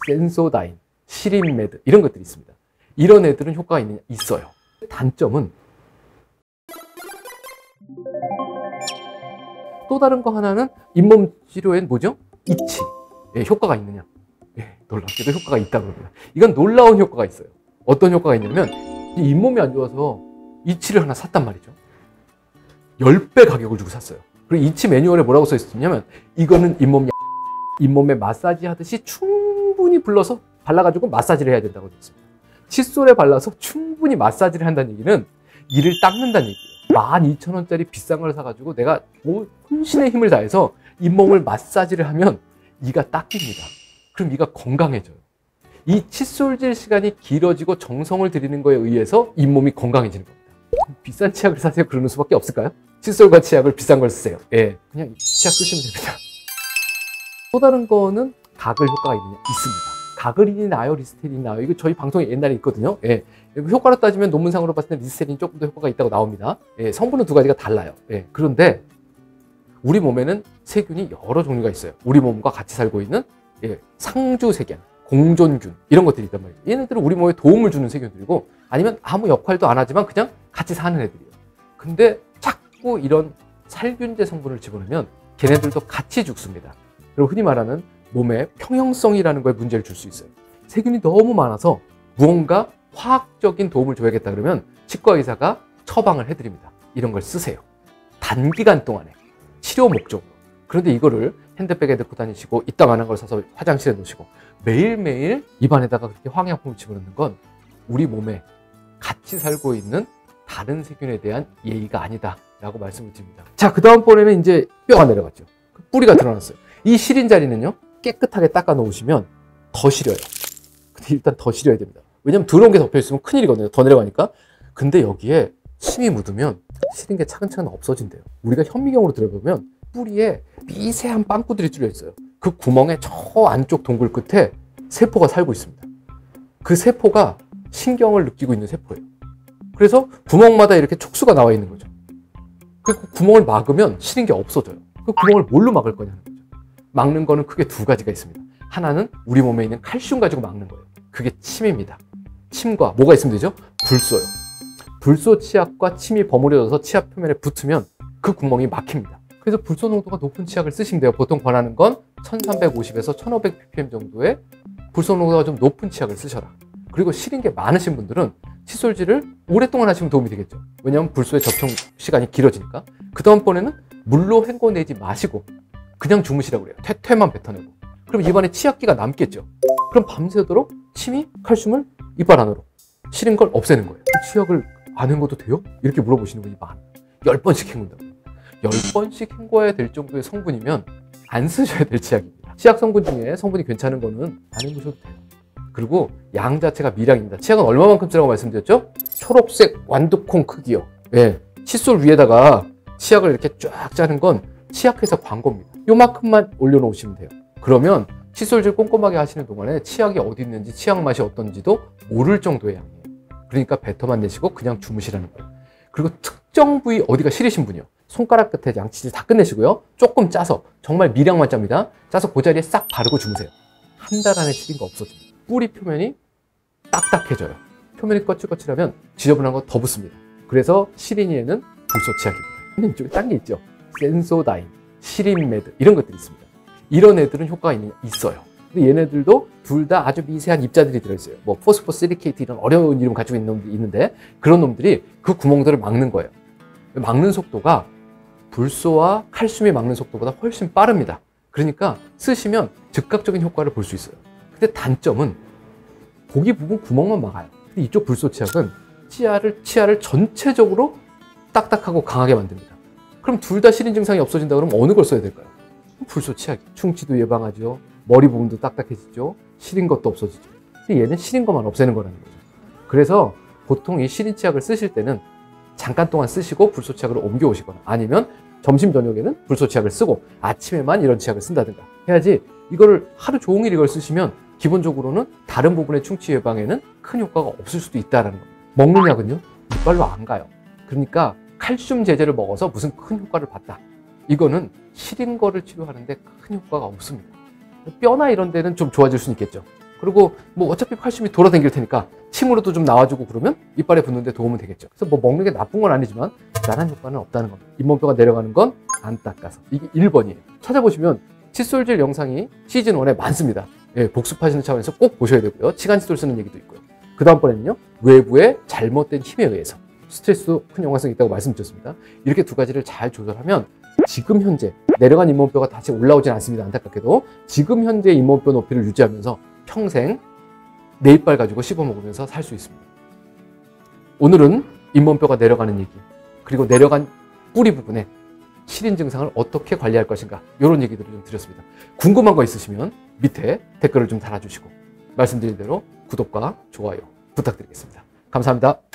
센소다인, 시린메드 이런 것들이 있습니다. 이런 애들은 효과가 있느냐? 있어요. 단점은 또 다른 거 하나는 잇몸 치료엔 뭐죠? 이치. 예, 효과가 있느냐? 예, 놀랍게도 효과가 있다고 합니다. 이건 놀라운 효과가 있어요. 어떤 효과가 있냐면 이 잇몸이 안 좋아서 이치를 하나 샀단 말이죠. 10배 가격을 주고 샀어요. 그리고 이치 매뉴얼에 뭐라고 써 있었냐면 이거는 잇몸에 마사지 하듯이 충분히 불러서 발라가지고 마사지를 해야 된다고 되어 있습니다. 칫솔에 발라서 충분히 마사지를 한다는 얘기는 이를 닦는다는 얘기예요. 12,000원짜리 비싼 걸 사가지고 내가 혼신의 힘을 다해서 잇몸을 마사지를 하면 이가 닦입니다. 그럼 이가 건강해져요. 이 칫솔질 시간이 길어지고 정성을 들이는 거에 의해서 잇몸이 건강해지는 겁니다. 비싼 치약을 사세요 그러는 수밖에 없을까요? 칫솔과 치약을 비싼 걸 쓰세요. 예, 그냥 치약 쓰시면 됩니다. 또 다른 거는 가글 효과가 있느냐? 있습니다. 가글인이 나아요? 리스테린이 나아요? 이거 저희 방송에 옛날에 있거든요. 예, 효과로 따지면 논문상으로 봤을 때 리스테린이 조금 더 효과가 있다고 나옵니다. 예, 성분은 두 가지가 달라요. 예, 그런데 우리 몸에는 세균이 여러 종류가 있어요. 우리 몸과 같이 살고 있는 상주세균, 공존균 이런 것들이 있단 말이에요. 얘네들은 우리 몸에 도움을 주는 세균들이고 아니면 아무 역할도 안 하지만 그냥 같이 사는 애들이에요. 근데 자꾸 이런 살균제 성분을 집어넣으면 걔네들도 같이 죽습니다. 그리고 흔히 말하는 몸의 평형성이라는 거에 문제를 줄 수 있어요. 세균이 너무 많아서 무언가 화학적인 도움을 줘야겠다 그러면 치과 의사가 처방을 해드립니다. 이런 걸 쓰세요. 단기간 동안에 치료 목적으로. 그런데 이거를 핸드백에 넣고 다니시고 이따만한 걸 사서 화장실에 놓으시고 매일매일 입안에다가 그렇게 화학약품을 집어넣는 건 우리 몸에 같이 살고 있는 다른 세균에 대한 예의가 아니다 라고 말씀을 드립니다. 자, 그 다음번에는 이제 뼈가 내려갔죠. 뿌리가 드러났어요. 이 시린 자리는요 깨끗하게 닦아 놓으시면 더 시려요. 근데 일단 더 시려야 됩니다. 왜냐면 더러운 게 덮여 있으면 큰일이거든요. 더 내려가니까. 근데 여기에 침이 묻으면 시린 게 차근차근 없어진대요. 우리가 현미경으로 들어보면 뿌리에 미세한 빵꾸들이 뚫려 있어요. 그 구멍의 저 안쪽 동굴 끝에 세포가 살고 있습니다. 그 세포가 신경을 느끼고 있는 세포예요. 그래서 구멍마다 이렇게 촉수가 나와 있는 거죠. 그 구멍을 막으면 시린 게 없어져요. 그 구멍을 뭘로 막을 거냐는 거죠. 막는 거는 크게 두 가지가 있습니다. 하나는 우리 몸에 있는 칼슘 가지고 막는 거예요. 그게 침입니다. 침과 뭐가 있으면 되죠? 불소요. 불소 치약과 침이 버무려져서 치약 표면에 붙으면 그 구멍이 막힙니다. 그래서 불소 농도가 높은 치약을 쓰시면 돼요. 보통 권하는 건 1350에서 1500ppm 정도의 불소 농도가 좀 높은 치약을 쓰셔라. 그리고 시린 게 많으신 분들은 칫솔질을 오랫동안 하시면 도움이 되겠죠. 왜냐하면 불소의 접촉 시간이 길어지니까. 그 다음번에는 물로 헹궈내지 마시고 그냥 주무시라고 그래요. 퇴퇴만 뱉어내고. 그럼 입안에 치약기가 남겠죠. 그럼 밤새도록 침이 칼슘을 이빨 안으로 시린 걸 없애는 거예요. 치약을 안 헹궈도 돼요? 이렇게 물어보시는 분이 많아요. 10번씩 헹군다고. 10번씩 헹궈야 될 정도의 성분이면 안 쓰셔야 될 치약입니다. 치약 성분 중에 성분이 괜찮은 거는 안 헹구셔도 돼요. 그리고 양 자체가 미량입니다. 치약은 얼마만큼 쓰라고 말씀드렸죠? 초록색 완두콩 크기요. 예, 칫솔 위에다가 치약을 이렇게 쫙 짜는 건 치약회사 광고입니다. 요만큼만 올려놓으시면 돼요. 그러면 칫솔질 꼼꼼하게 하시는 동안에 치약이 어디 있는지 치약 맛이 어떤지도 모를 정도의 양이에요. 그러니까 뱉어만 내시고 그냥 주무시라는 거예요. 그리고 특정 부위 어디가 시리신 분이요. 손가락 끝에 양치질 다 끝내시고요. 조금 짜서 정말 미량만 짭니다. 짜서 그 자리에 싹 바르고 주무세요. 한 달 안에 시린 거 없어집니다. 뿌리 표면이 딱딱해져요. 표면이 거칠거칠하면 지저분한 거 더 붙습니다. 그래서 시린이에는 불소 치약입니다. 이쪽에 딴 게 있죠. 센소다인, 시린메드 이런 것들이 있습니다. 이런 애들은 효과가 있어요. 근데 얘네들도 둘 다 아주 미세한 입자들이 들어있어요. 뭐 포스포시리케이트 이런 어려운 이름 가지고 있는 놈들이 있는데 그런 놈들이 그 구멍들을 막는 거예요. 막는 속도가 불소와 칼슘이 막는 속도보다 훨씬 빠릅니다. 그러니까 쓰시면 즉각적인 효과를 볼 수 있어요. 근데 단점은 거기 부분 구멍만 막아요. 근데 이쪽 불소 치약은 치아를 전체적으로 딱딱하고 강하게 만듭니다. 그럼 둘 다 시린 증상이 없어진다 그러면 어느 걸 써야 될까요? 불소 치약. 충치도 예방하죠. 머리 부분도 딱딱해지죠. 시린 것도 없어지죠. 근데 얘는 시린 것만 없애는 거라는 거죠. 그래서 보통 이 시린 치약을 쓰실 때는 잠깐 동안 쓰시고 불소 치약으로 옮겨오시거나 아니면 점심 저녁에는 불소 치약을 쓰고 아침에만 이런 치약을 쓴다든가 해야지 이거를 하루 종일 이걸 쓰시면 기본적으로는 다른 부분의 충치 예방에는 큰 효과가 없을 수도 있다는 겁니다. 먹는 약은요 이빨로 안 가요. 그러니까 칼슘 제제를 먹어서 무슨 큰 효과를 봤다. 이거는 시린 거를 치료하는데 큰 효과가 없습니다. 뼈나 이런 데는 좀 좋아질 수는 있겠죠. 그리고 뭐 어차피 칼슘이 돌아다닐 테니까 침으로도 좀 나와주고 그러면 이빨에 붙는 데 도움은 되겠죠. 그래서 뭐 먹는 게 나쁜 건 아니지만 나란 효과는 없다는 겁니다. 잇몸뼈가 내려가는 건 안 닦아서. 이게 1번이에요. 찾아보시면 칫솔질 영상이 시즌 1에 많습니다. 예, 복습하시는 차원에서 꼭 보셔야 되고요. 치간칫솔 쓰는 얘기도 있고요. 그 다음번에는요, 외부의 잘못된 힘에 의해서 스트레스도 큰 영향성이 있다고 말씀드렸습니다. 이렇게 두 가지를 잘 조절하면 지금 현재 내려간 잇몸뼈가 다시 올라오진 않습니다. 안타깝게도 지금 현재 잇몸뼈 높이를 유지하면서 평생 내 이빨 가지고 씹어먹으면서 살 수 있습니다. 오늘은 잇몸뼈가 내려가는 얘기, 그리고 내려간 뿌리 부분에 시린 증상을 어떻게 관리할 것인가, 이런 얘기들을 좀 드렸습니다. 궁금한 거 있으시면 밑에 댓글을 좀 달아주시고 말씀드린 대로 구독과 좋아요 부탁드리겠습니다. 감사합니다.